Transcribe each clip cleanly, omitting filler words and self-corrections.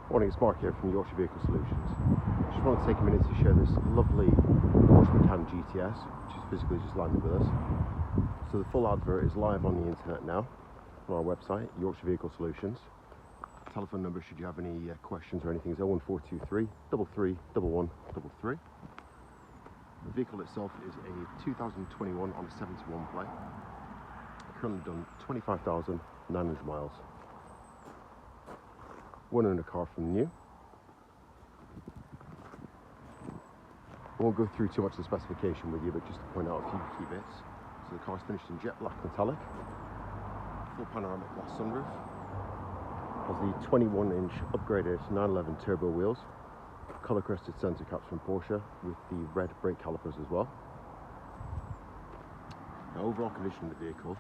Morning, it's Mark here from Yorkshire Vehicle Solutions. Just wanted to take a minute to share this lovely Porsche Macan GTS, which is physically just landed with us. So the full advert is live on the internet now, on our website, Yorkshire Vehicle Solutions. Telephone number, should you have any questions or anything, is 01423 331133. The vehicle itself is a 2021 on a 71 plate. Currently done 25,900 miles. One owner car from new. I won't go through too much of the specification with you, but just to point out a few key bits. So the car's finished in jet black metallic, full panoramic glass sunroof, has the 21-inch upgraded 911 turbo wheels, colour crested sensor caps from Porsche with the red brake calipers as well. Now, overall condition of the vehicle,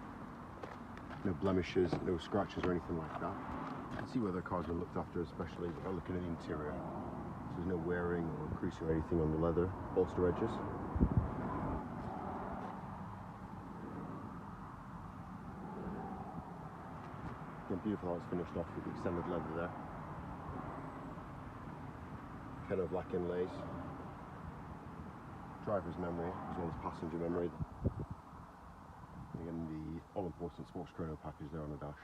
no blemishes, no scratches or anything like that. You can see where the cars are looked after, especially by looking at the interior. So there's no wearing or creasing or anything on the leather bolster edges. Again, beautiful how it's finished off with the extended leather there. Kind of black inlays. Driver's memory as well as passenger memory. Again, the all-important sports chrono package there on the dash.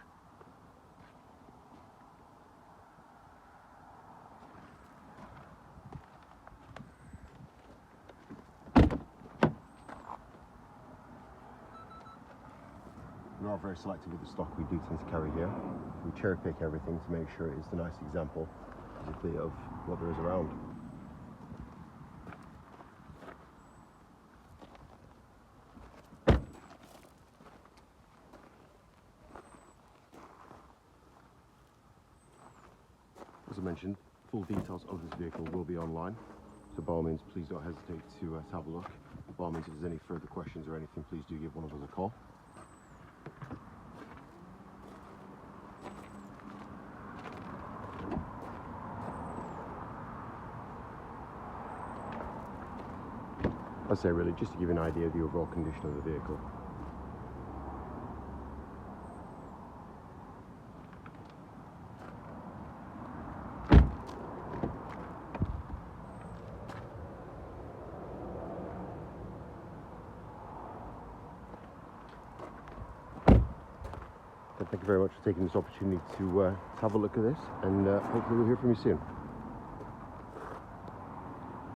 We are very selective with the stock we do tend to carry here. We cherry pick everything to make sure it is the nice example, physically, of what there is around. As I mentioned, full details of this vehicle will be online, so by all means please don't hesitate to have a look. By all means, if there's any further questions or anything, please do give one of us a call. I say really just to give you an idea of the overall condition of the vehicle. Thank you very much for taking this opportunity to have a look at this, and hopefully we'll hear from you soon.